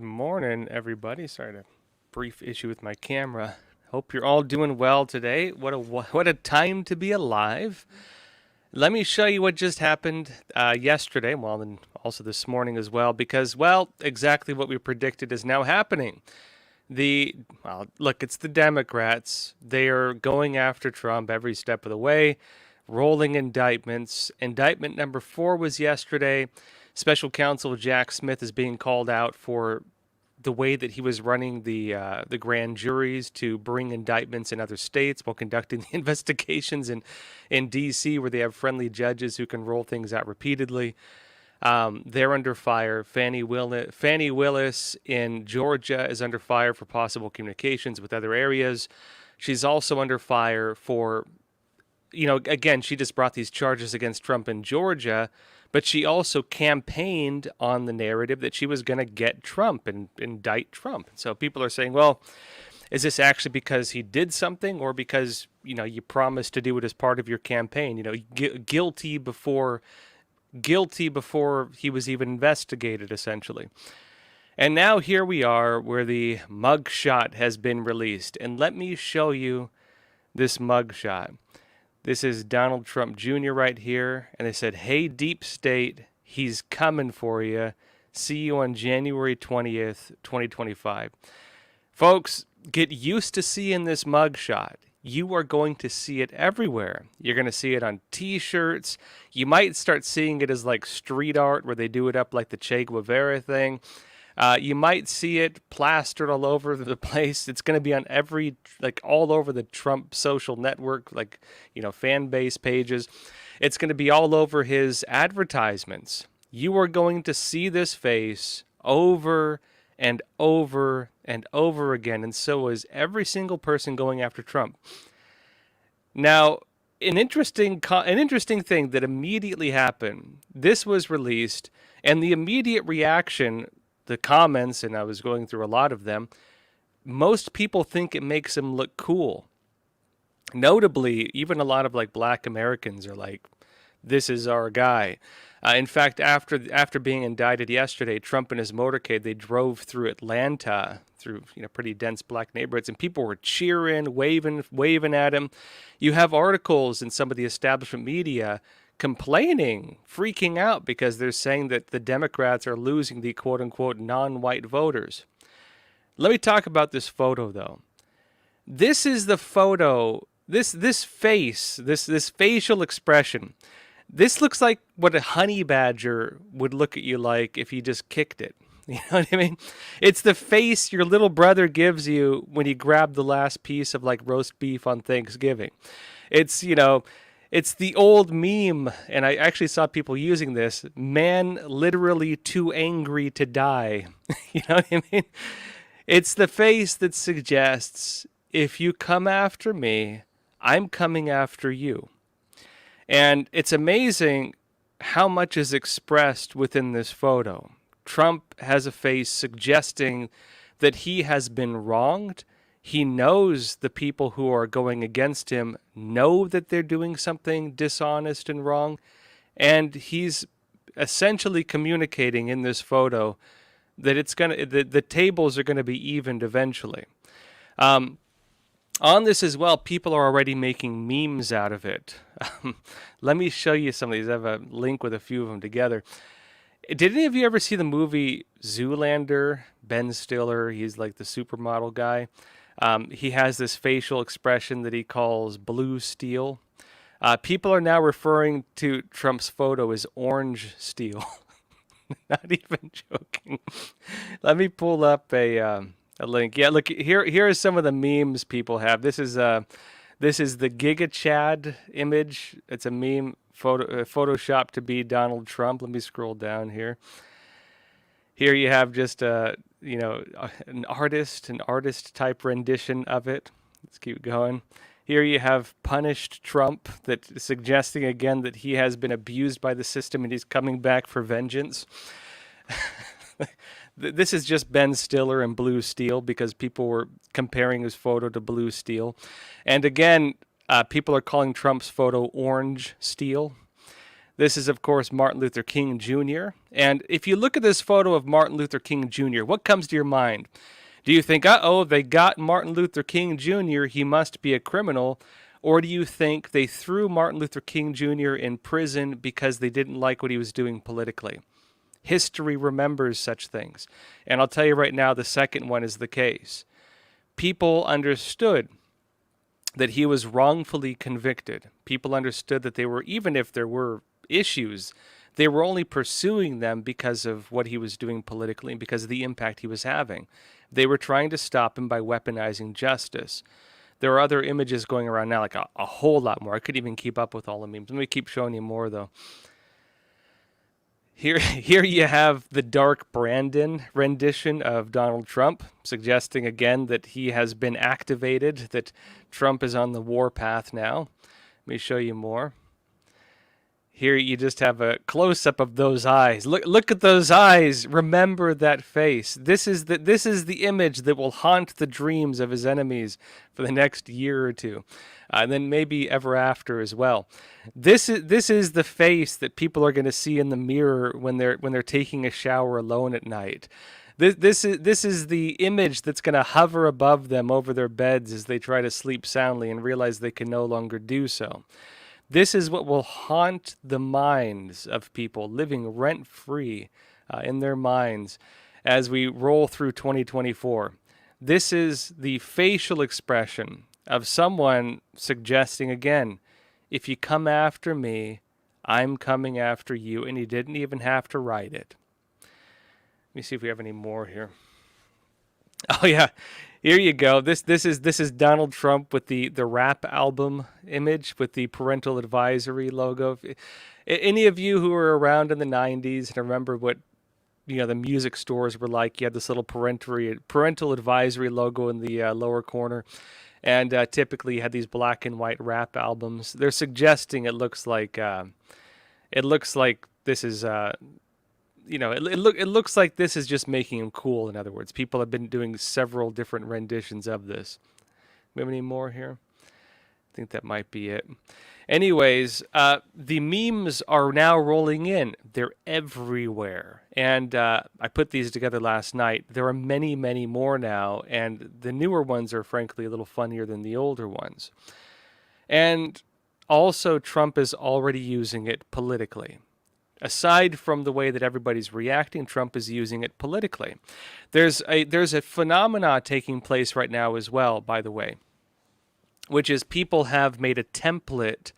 Morning, everybody. Sorry to brief issue with my camera. Hope you're all doing well today. What a time to be alive. Let me show you what just happened yesterday, well, and also this morning as well, because, well, exactly what we predicted is now happening. Look, it's the Democrats. They are going after Trump every step of the way, rolling indictments. Indictment number 4 was yesterday. Special counsel Jack Smith is being called out for the way that he was running the grand juries to bring indictments in other states while conducting the investigations in D.C., where they have friendly judges who can roll things out repeatedly. They're under fire. Fannie Willis in Georgia is under fire for possible communications with other areas. She's also under fire for, again, she just brought these charges against Trump in Georgia, but she also campaigned on the narrative that she was going to get Trump and indict Trump. So people are saying, well, is this actually because he did something, or because, you promised to do it as part of your campaign? Guilty before he was even investigated, essentially. And now here we are where the mugshot has been released. And let me show you this mugshot. This is Donald Trump Jr. right here. And they said, "Hey, deep state, he's coming for you. See you on January 20th, 2025. Folks, get used to seeing this mugshot. You are going to see it everywhere. You're going to see it on T-shirts. You might start seeing it as like street art, where they do it up like the Che Guevara thing. You might see it plastered all over the place. It's going to be on all over the Trump social network, fan base pages. It's going to be all over his advertisements. You are going to see this face over and over and over again, and so is every single person going after Trump. Now, an interesting thing that immediately happened. This was released, and the immediate reaction, the comments, and I was going through a lot of them, most people think it makes him look cool. Notably, even a lot of Black Americans are like, this is our guy. In fact, after being indicted yesterday, Trump and his motorcade, they drove through Atlanta, through pretty dense Black neighborhoods, and people were cheering, waving at him. You have articles in some of the establishment media complaining, freaking out, because they're saying that the Democrats are losing the quote-unquote non-white voters. Let me talk about this photo, though. This is the photo, this face, this facial expression. This looks like what a honey badger would look at you like if you just kicked it. You know what I mean? It's the face your little brother gives you when you grab the last piece of roast beef on Thanksgiving. It's the old meme, and I actually saw people using this: man literally too angry to die. You know what I mean? It's the face that suggests, if you come after me, I'm coming after you. And it's amazing how much is expressed within this photo. Trump has a face suggesting that he has been wronged. He knows the people who are going against him know that they're doing something dishonest and wrong. And he's essentially communicating in this photo that the tables are going to be evened eventually. On this as well, people are already making memes out of it. Let me show you some of these. I have a link with a few of them together. Did any of you ever see the movie Zoolander? Ben Stiller, he's like the supermodel guy. He has this facial expression that he calls blue steel. People are now referring to Trump's photo as orange steel. Not even joking. Let me pull up a link. Yeah, look, here are some of the memes people have. This is the Giga Chad image. It's a meme photoshopped to be Donald Trump. Let me scroll down here. Here you have just an artist type rendition of it. Let's keep going. Here you have punished Trump, that suggesting again that he has been abused by the system and he's coming back for vengeance. This is just Ben Stiller and blue steel, because people were comparing his photo to blue steel. And again, people are calling Trump's photo orange steel. This is, of course, Martin Luther King Jr. And if you look at this photo of Martin Luther King Jr., what comes to your mind? Do you think, uh-oh, they got Martin Luther King Jr., he must be a criminal? Or do you think they threw Martin Luther King Jr. in prison because they didn't like what he was doing politically? History remembers such things. And I'll tell you right now, the second one is the case. People understood that he was wrongfully convicted. People understood that they were, even if there were issues, they were only pursuing them because of what he was doing politically and because of the impact he was having. They were trying to stop him by weaponizing justice. There are other images going around now, like a whole lot more. I couldn't even keep up with all the memes. Let me keep showing you more, though. Here you have the Dark Brandon rendition of Donald Trump, suggesting again that he has been activated, that Trump is on the warpath now. Let me show you more. Here you just have a close-up of those eyes. Look at those eyes. Remember that face. This is the image that will haunt the dreams of his enemies for the next year or two, and then maybe ever after as well. This is the face that people are going to see in the mirror when they're taking a shower alone at night. This is the image that's going to hover above them over their beds as they try to sleep soundly and realize they can no longer do so. This is what will haunt the minds of people living rent-free in their minds as we roll through 2024. This is the facial expression of someone suggesting, again, if you come after me, I'm coming after you, and he didn't even have to write it. Let me see if we have any more here. Oh, yeah. Here you go. This is Donald Trump with the rap album image with the parental advisory logo. Any of you who were around in the 90s and remember what the music stores were like, you had this little parental advisory logo in the lower corner, and typically you had these black and white rap albums. They're suggesting it looks like this is. It looks like this is just making him cool, in other words. People have been doing several different renditions of this. We have any more here? I think that might be it. Anyways, the memes are now rolling in. They're everywhere. And I put these together last night. There are many, many more now, and the newer ones are frankly a little funnier than the older ones. And also, Trump is already using it politically. Aside from the way that everybody's reacting, Trump is using it politically. There's a phenomena taking place right now as well, by the way, which is people have made a template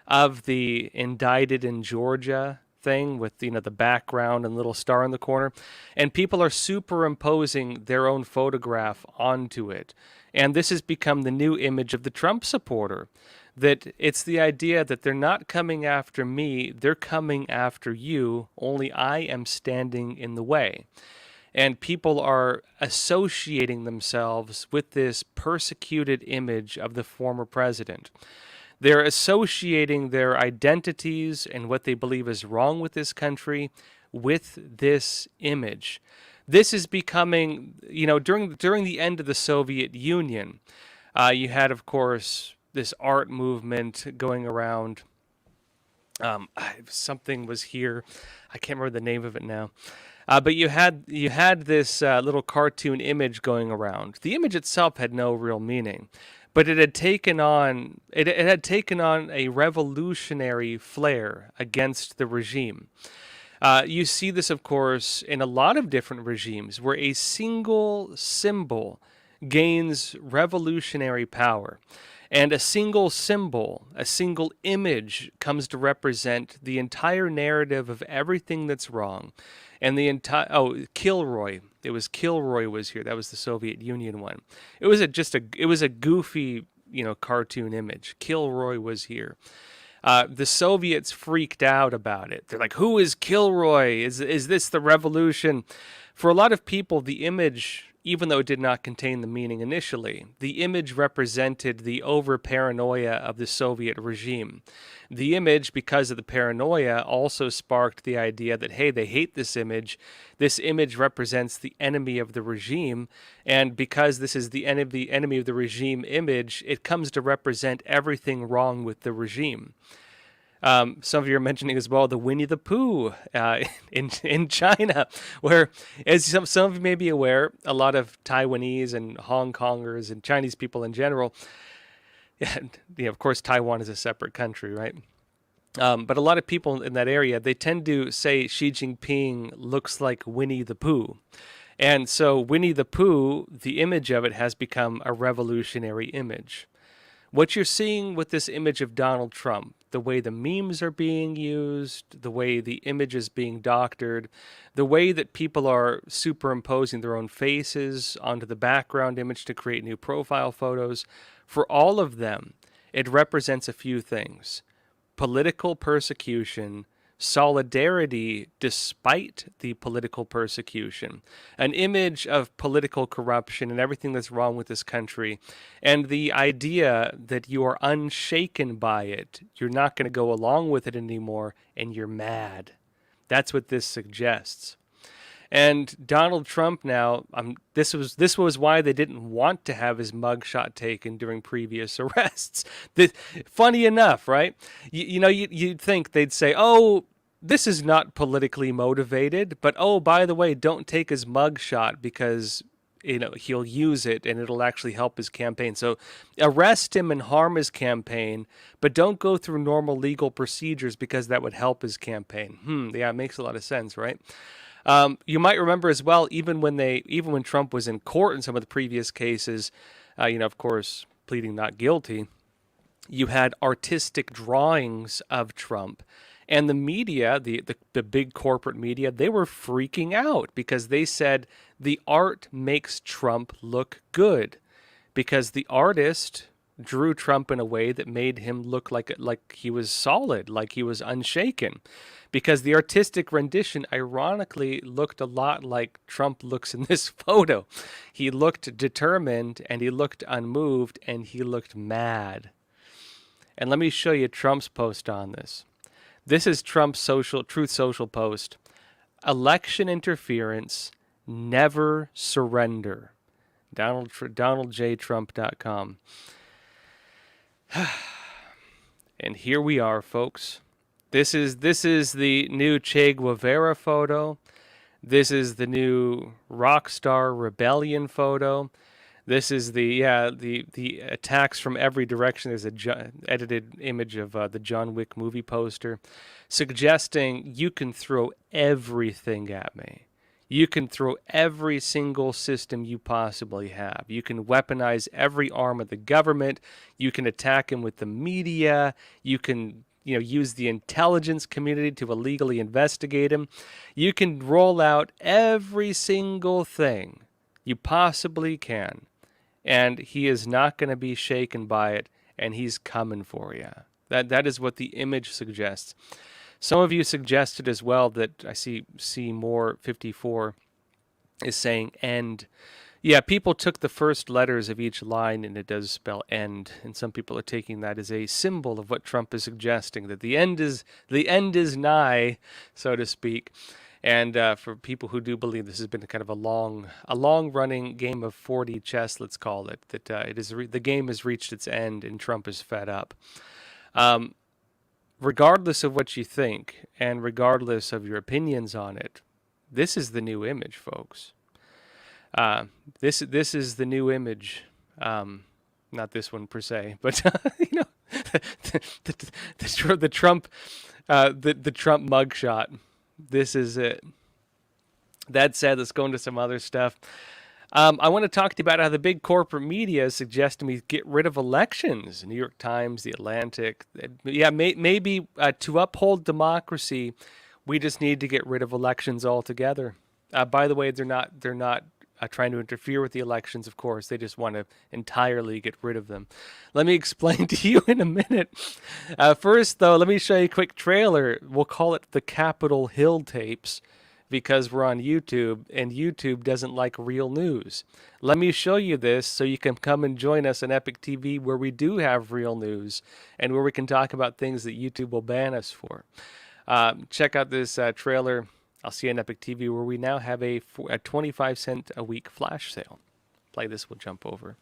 of the indicted in Georgia thing with the background and little star in the corner, and people are superimposing their own photograph onto it. And this has become the new image of the Trump supporter. That it's the idea that they're not coming after me, they're coming after you, only I am standing in the way. And people are associating themselves with this persecuted image of the former president. They're associating their identities and what they believe is wrong with this country with this image. This is becoming, during the end of the Soviet Union, you had, of course, this art movement going around. Something was here. I can't remember the name of it now. But you had this little cartoon image going around. The image itself had no real meaning, but it had taken on a revolutionary flair against the regime. You see this, of course, in a lot of different regimes where a single symbol gains revolutionary power. And a single symbol, a single image comes to represent the entire narrative of everything that's wrong. And the entire, Kilroy. It was Kilroy was here. That was the Soviet Union one. It was a goofy, cartoon image. Kilroy was here. The Soviets freaked out about it. They're like, who is Kilroy? Is this the revolution? For a lot of people, the image, even though it did not contain the meaning initially, the image represented the over-paranoia of the Soviet regime. The image, because of the paranoia, also sparked the idea that, hey, they hate this image. This image represents the enemy of the regime, and because this is the enemy of the regime image, it comes to represent everything wrong with the regime. Some of you are mentioning as well the Winnie the Pooh in China, where, as some of you may be aware, a lot of Taiwanese and Hong Kongers and Chinese people in general, of course, Taiwan is a separate country, right? But a lot of people in that area, they tend to say Xi Jinping looks like Winnie the Pooh. And so Winnie the Pooh, the image of it has become a revolutionary image. What you're seeing with this image of Donald Trump, the way the memes are being used, the way the image is being doctored, the way that people are superimposing their own faces onto the background image to create new profile photos, for all of them, it represents a few things: political persecution, solidarity despite the political persecution, an image of political corruption and everything that's wrong with this country, and the idea that you are unshaken by it. You're not going to go along with it anymore, and you're mad. That's what this suggests. And Donald Trump now, this was why they didn't want to have his mugshot taken during previous arrests. Funny enough, right? You'd think they'd say, oh, this is not politically motivated, but oh, by the way, don't take his mugshot because he'll use it and it'll actually help his campaign. So arrest him and harm his campaign, but don't go through normal legal procedures because that would help his campaign. Yeah, it makes a lot of sense, right? You might remember as well, even when Trump was in court in some of the previous cases, of course, pleading not guilty, you had artistic drawings of Trump. And the media, the big corporate media, they were freaking out because they said the art makes Trump look good, because the artist drew Trump in a way that made him look like he was solid, like he was unshaken. Because the artistic rendition, ironically, looked a lot like Trump looks in this photo. He looked determined, and he looked unmoved, and he looked mad. And let me show you Trump's post on this. This is Trump's Truth Social post. Election interference, never surrender. DonaldJTrump.com. And here we are, folks. This is the new Che Guevara photo. This is the new Rockstar Rebellion photo. This is the attacks from every direction. There's a edited image of the John Wick movie poster, suggesting you can throw everything at me. You can throw every single system you possibly have. You can weaponize every arm of the government. You can attack him with the media. You can use the intelligence community to illegally investigate him. You can roll out every single thing you possibly can. And he is not going to be shaken by it, and he's coming for you. That is what the image suggests. Some of you suggested as well that I see more 54 is saying end. Yeah, people took the first letters of each line, and it does spell end. And some people are taking that as a symbol of what Trump is suggesting, that the end is nigh, so to speak. And for people who do believe this has been kind of a long-running game of 4D chess, let's call it, that the game has reached its end and Trump is fed up. Regardless of what you think and regardless of your opinions on it, this is the new image, folks. This is the new image. Not this one per se, but the Trump mugshot. This is it. That said, let's go into some other stuff. I want to talk to you about how the big corporate media is suggesting we get rid of elections. New York Times, The Atlantic. Yeah, maybe to uphold democracy, we just need to get rid of elections altogether. By the way, they're not trying to interfere with the elections, of course. They just want to entirely get rid of them. Let me explain to you in a minute. First, though, let me show you a quick trailer. We'll call it the Capitol Hill tapes because we're on YouTube, and YouTube doesn't like real news. Let me show you this so you can come and join us on Epoch TV, where we do have real news and where we can talk about things that YouTube will ban us for. Check out this trailer. I'll see you on Epoch TV, where we now have a 25-cent a week flash sale. Play this, we'll jump over.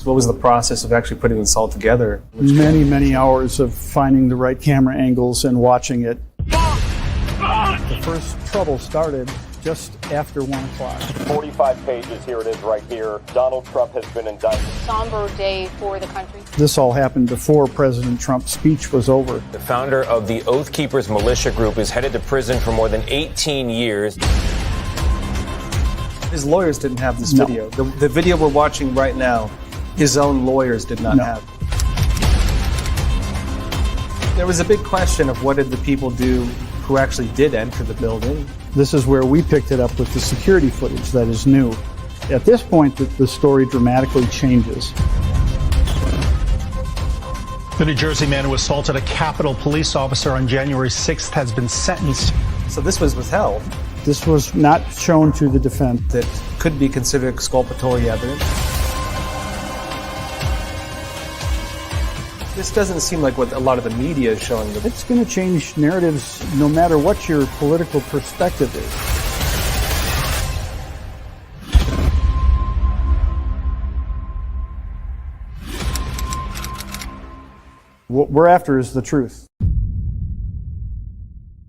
So what was the process of actually putting this all together? Many hours of finding the right camera angles and watching it. The first trouble started just after 1 o'clock. 45 pages, here it is right here. Donald Trump has been indicted. Somber day for the country. This all happened before President Trump's speech was over. The founder of the Oath Keepers militia group is headed to prison for more than 18 years. His lawyers didn't have this video. The video we're watching right now, his own lawyers did not have. There was a big question of what did the people do who actually did enter the building. This is where we picked it up with the security footage that is new. At this point, the story dramatically changes. The New Jersey man who assaulted a Capitol police officer on January 6th has been sentenced. So this was withheld. This was not shown to the defense. That could be considered exculpatory evidence. This doesn't seem like what a lot of the media is showing. It's going to change narratives no matter what your political perspective is. What we're after is the truth.